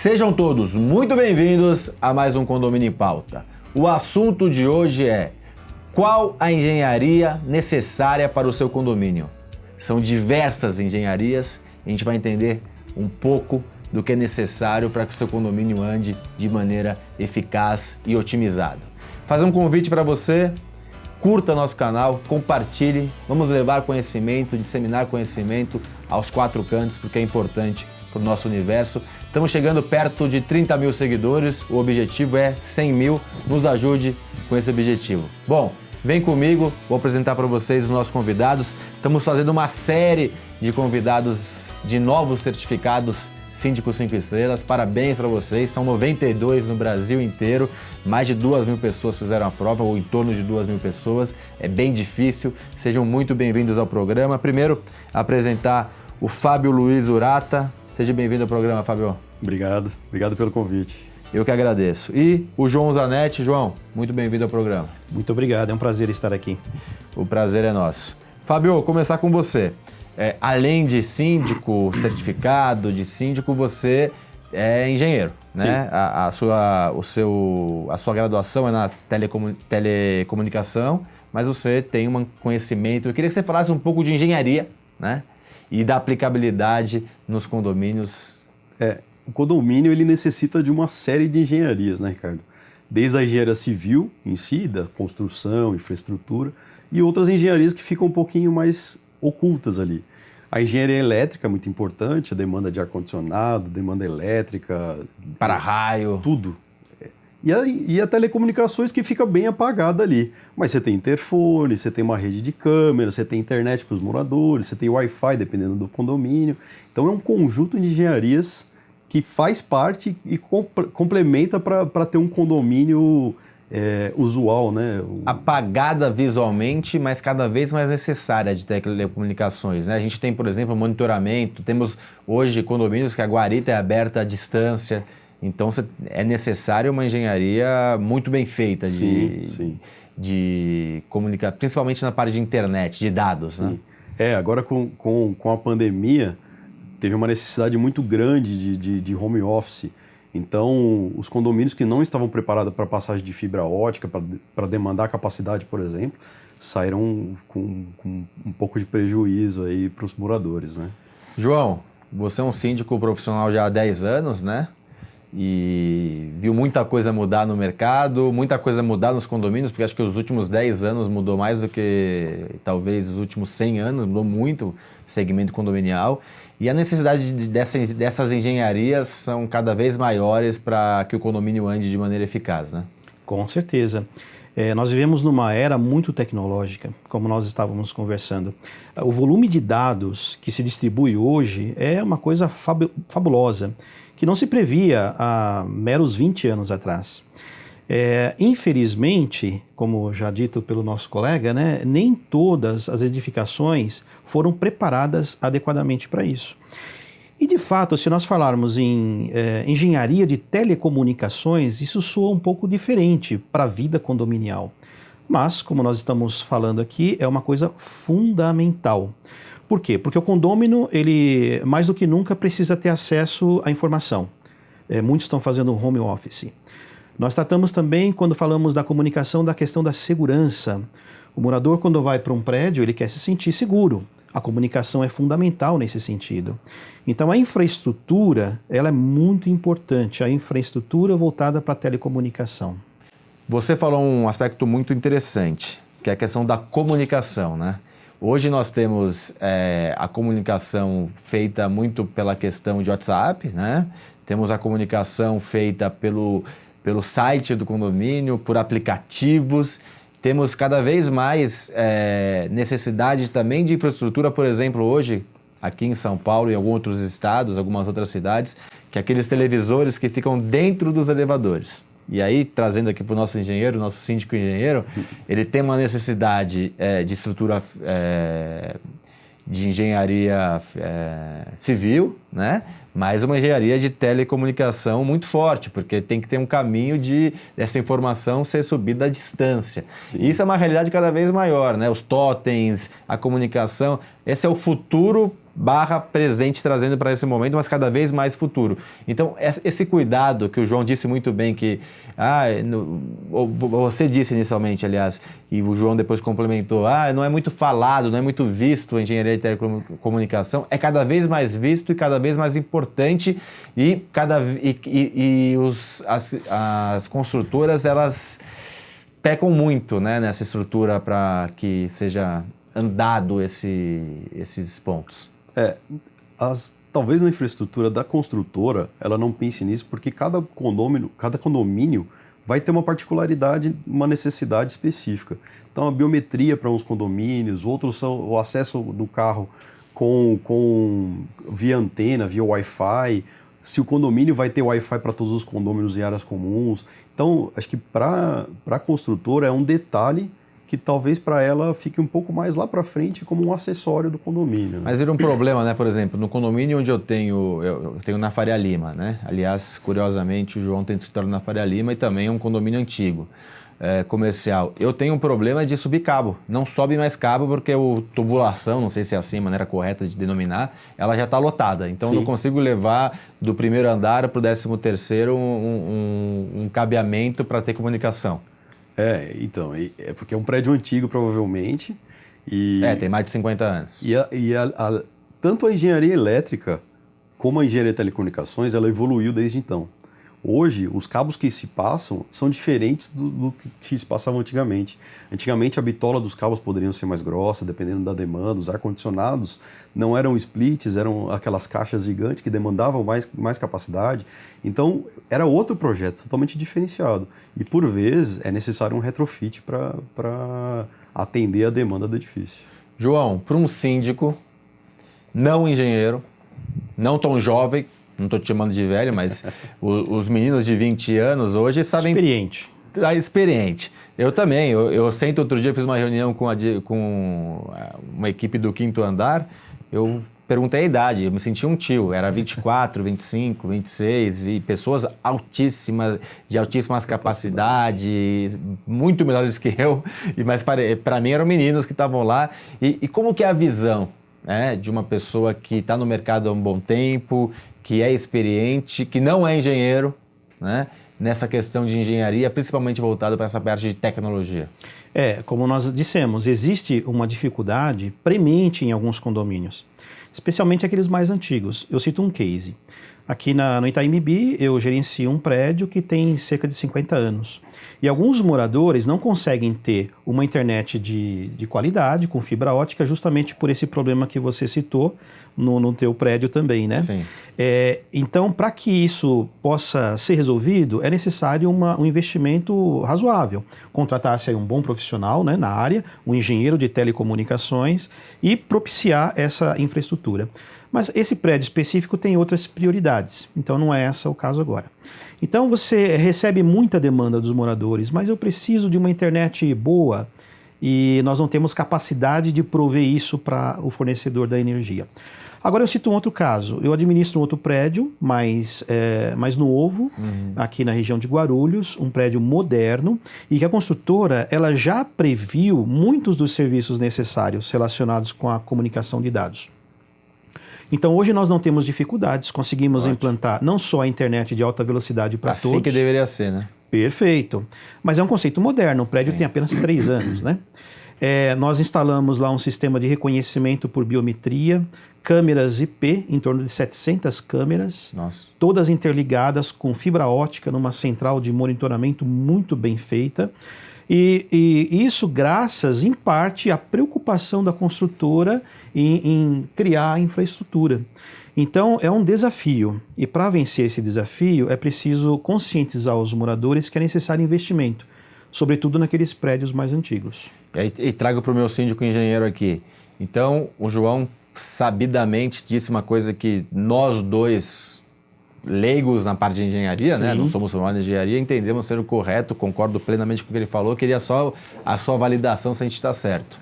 Sejam todos muito bem-vindos a mais um Condomínio em Pauta. O assunto de hoje é: qual a engenharia necessária para o seu condomínio? São diversas engenharias e a gente vai entender um pouco do que é necessário para que o seu condomínio ande de maneira eficaz e otimizada. Fazer um convite para você: curta nosso canal, compartilhe, vamos levar conhecimento, disseminar conhecimento aos quatro cantos, porque é importante para o nosso universo. Estamos chegando perto de 30 mil seguidores, o objetivo é 100 mil, nos ajude com esse objetivo. Bom, vem comigo, vou apresentar para vocês os nossos convidados. Estamos fazendo uma série de convidados de novos certificados Síndico 5 estrelas, parabéns para vocês, são 92 no Brasil inteiro, mais de 2.000 pessoas fizeram a prova, ou em torno de 2.000 pessoas, é bem difícil, sejam muito bem-vindos ao programa. Primeiro, apresentar o Fábio Luiz Urata. Seja bem-vindo ao programa, Fábio. Obrigado pelo convite. Eu que agradeço. E o João Zanetti. João, muito bem-vindo ao programa. Muito obrigado, é um prazer estar aqui. O prazer é nosso. Fábio, vou começar com você. Além de síndico certificado, de síndico, você é engenheiro, né? A sua graduação é na telecomunicação, mas você tem um conhecimento. Eu queria que você falasse um pouco de engenharia, né? E da aplicabilidade nos condomínios. O condomínio ele necessita de uma série de engenharias, né, Ricardo? Desde a engenharia civil em si, da construção, infraestrutura, e outras engenharias que ficam um pouquinho mais ocultas ali. A engenharia elétrica é muito importante, a demanda de ar-condicionado, demanda elétrica... Para-raio. Tudo. E a telecomunicações que fica bem apagada ali. Mas você tem interfone, você tem uma rede de câmeras, você tem internet para os moradores, você tem Wi-Fi dependendo do condomínio. Então é um conjunto de engenharias que faz parte e complementa para ter um condomínio usual, né? Apagada visualmente, mas cada vez mais necessária de telecomunicações, né? A gente tem, por exemplo, monitoramento, temos hoje condomínios que a guarita é aberta à distância. Então é necessário uma engenharia muito bem feita de comunicar, principalmente na parte de internet, de dados, né? Agora com a pandemia teve uma necessidade muito grande de home office. Então os condomínios que não estavam preparados para passagem de fibra ótica, para demandar capacidade, por exemplo, saíram com um pouco de prejuízo aí para os moradores, né? João, você é um síndico profissional já há 10 anos, né? E viu muita coisa mudar no mercado, muita coisa mudar nos condomínios, porque acho que os últimos 10 anos mudou mais do que talvez os últimos 100 anos, mudou muito o segmento condominial. E a necessidade dessas engenharias são cada vez maiores para que o condomínio ande de maneira eficaz, né? Com certeza. Nós vivemos numa era muito tecnológica, como nós estávamos conversando. O volume de dados que se distribui hoje é uma coisa fabulosa, que não se previa há meros 20 anos atrás. Infelizmente, como já dito pelo nosso colega, né, nem todas as edificações foram preparadas adequadamente para isso. E de fato, se nós falarmos em engenharia de telecomunicações, isso soa um pouco diferente para a vida condominial. Mas, como nós estamos falando aqui, é uma coisa fundamental. Por quê? Porque o condômino, ele mais do que nunca precisa ter acesso à informação. Muitos estão fazendo home office. Nós tratamos também, quando falamos da comunicação, da questão da segurança. O morador, quando vai para um prédio, ele quer se sentir seguro. A comunicação é fundamental nesse sentido. Então, a infraestrutura, ela é muito importante, a infraestrutura voltada para a telecomunicação. Você falou um aspecto muito interessante, que é a questão da comunicação, né? Hoje nós temos a comunicação feita muito pela questão de WhatsApp, né? Temos a comunicação feita pelo site do condomínio, por aplicativos. Temos cada vez mais necessidade também de infraestrutura, por exemplo, hoje, aqui em São Paulo e em alguns outros estados, algumas outras cidades, que é aqueles televisores que ficam dentro dos elevadores. E aí, trazendo aqui para o nosso engenheiro, nosso síndico engenheiro, ele tem uma necessidade de estrutura de engenharia civil, né? Mas uma engenharia de telecomunicação muito forte, porque tem que ter um caminho dessa informação ser subida à distância. E isso é uma realidade cada vez maior, né? Os totens, a comunicação, esse é o futuro barra presente trazendo para esse momento, mas cada vez mais futuro. Então, esse cuidado que o João disse muito bem, que você disse inicialmente, aliás, e o João depois complementou, não é muito falado, não é muito visto a engenharia de telecomunicação, é cada vez mais visto e cada vez mais importante, e as construtoras, elas pecam muito, né, nessa estrutura para que seja andado esses pontos. Talvez na infraestrutura da construtora ela não pense nisso, porque cada condomínio vai ter uma particularidade, uma necessidade específica. Então a biometria para uns condomínios, outros são o acesso do carro via antena, via Wi-Fi, se o condomínio vai ter Wi-Fi para todos os condôminos em áreas comuns. Então acho que para a construtora é um detalhe que talvez para ela fique um pouco mais lá para frente como um acessório do condomínio. Né? Mas vira um problema, né? Por exemplo, no condomínio onde eu tenho na Faria Lima, né? Aliás, curiosamente, o João tem escritório na Faria Lima e também é um condomínio antigo, comercial. Eu tenho um problema de subir cabo. Não sobe mais cabo porque a tubulação, não sei se é assim a maneira correta de denominar, ela já está lotada. Então, não consigo levar do primeiro andar para o 13º um cabeamento para ter comunicação. Então, é porque é um prédio antigo, provavelmente. Tem mais de 50 anos. Tanto a engenharia elétrica como a engenharia de telecomunicações, ela evoluiu desde então. Hoje, os cabos que se passam são diferentes do que se passava antigamente. Antigamente, a bitola dos cabos poderiam ser mais grossa, dependendo da demanda. Os ar-condicionados não eram splits, eram aquelas caixas gigantes que demandavam mais capacidade. Então, era outro projeto, totalmente diferenciado. E, por vezes, é necessário um retrofit para atender a demanda do edifício. João, para um síndico, não engenheiro, não tão jovem, não estou te chamando de velho, mas os meninos de 20 anos hoje sabem... Experiente. Eu também. Eu sento outro dia, fiz uma reunião com uma equipe do 5º andar, eu perguntei a idade, eu me senti um tio, era 24, 25, 26, e pessoas de altíssimas capacidades, muito melhores que eu, mas para mim eram meninos que estavam lá. E como que é a visão, né, de uma pessoa que está no mercado há um bom tempo, que é experiente, que não é engenheiro, né, nessa questão de engenharia, principalmente voltada para essa parte de tecnologia? Como nós dissemos, existe uma dificuldade premente em alguns condomínios, especialmente aqueles mais antigos. Eu cito um case. Aqui no Itaim Bibi, eu gerencio um prédio que tem cerca de 50 anos. E alguns moradores não conseguem ter uma internet de qualidade, com fibra ótica, justamente por esse problema que você citou no teu prédio também, né? Sim. Então, para que isso possa ser resolvido, é necessário um investimento razoável. Contratar-se aí um bom profissional, né, na área, um engenheiro de telecomunicações e propiciar essa infraestrutura. Mas esse prédio específico tem outras prioridades, então não é esse o caso agora. Então você recebe muita demanda dos moradores, mas eu preciso de uma internet boa e nós não temos capacidade de prover isso para o fornecedor da energia. Agora eu cito um outro caso. Eu administro um outro prédio mais novo, aqui na região de Guarulhos, um prédio moderno, e que a construtora ela já previu muitos dos serviços necessários relacionados com a comunicação de dados. Então, hoje nós não temos dificuldades, conseguimos implantar não só a internet de alta velocidade para todos. Assim que deveria ser, né? Perfeito. Mas é um conceito moderno, o prédio tem apenas 3 anos, né? Nós instalamos lá um sistema de reconhecimento por biometria, câmeras IP, em torno de 700 câmeras, todas interligadas com fibra ótica numa central de monitoramento muito bem feita. E isso graças, em parte, à preocupação da construtora em criar a infraestrutura. Então, é um desafio. E para vencer esse desafio, é preciso conscientizar os moradores que é necessário investimento, sobretudo naqueles prédios mais antigos. E trago para o meu síndico engenheiro aqui. Então, o João sabidamente disse uma coisa que nós dois, leigos na parte de engenharia, né? Não somos formados em engenharia, entendemos ser o correto, concordo plenamente com o que ele falou, queria só a sua validação se a gente está certo.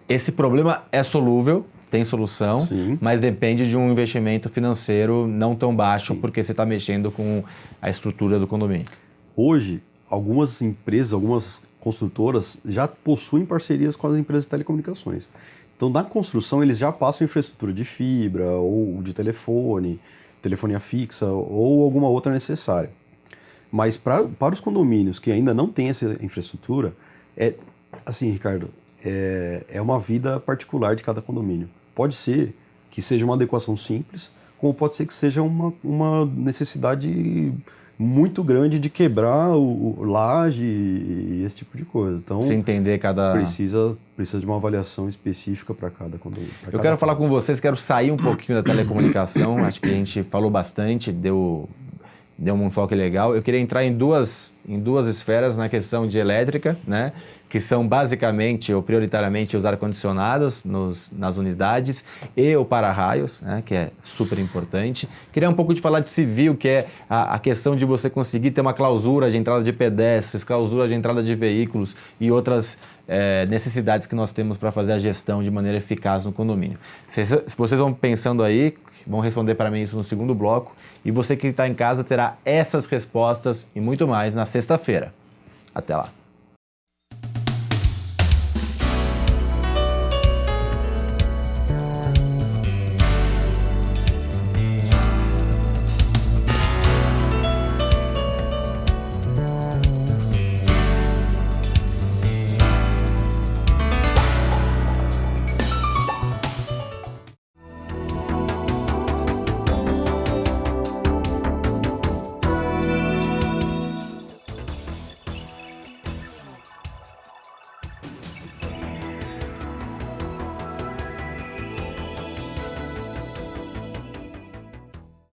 Esse problema é solúvel, tem solução, mas depende de um investimento financeiro não tão baixo, porque você está mexendo com a estrutura do condomínio. Hoje, algumas empresas, algumas construtoras já possuem parcerias com as empresas de telecomunicações. Então, na construção, eles já passam infraestrutura de fibra ou de telefone, telefonia fixa ou alguma outra necessária. Mas para os condomínios que ainda não têm essa infraestrutura, assim, Ricardo, é uma vida particular de cada condomínio. Pode ser que seja uma adequação simples, como pode ser que seja uma necessidade muito grande de quebrar o laje e esse tipo de coisa. Então, Você entender cada... precisa de uma avaliação específica para cada condomínio. Eu quero falar com vocês, quero sair um pouquinho da telecomunicação, acho que a gente falou bastante, deu um enfoque legal. Eu queria entrar em duas esferas na questão de elétrica, né? Que são basicamente ou prioritariamente os ar-condicionados nas unidades e o para-raios, né? Que é super importante. Queria um pouco de falar de civil, que é a questão de você conseguir ter uma clausura de entrada de pedestres, clausura de entrada de veículos e outras necessidades que nós temos para fazer a gestão de maneira eficaz no condomínio. Se vocês vão pensando aí, vão responder para mim isso no segundo bloco. E você que está em casa terá essas respostas e muito mais na sexta-feira. Até lá.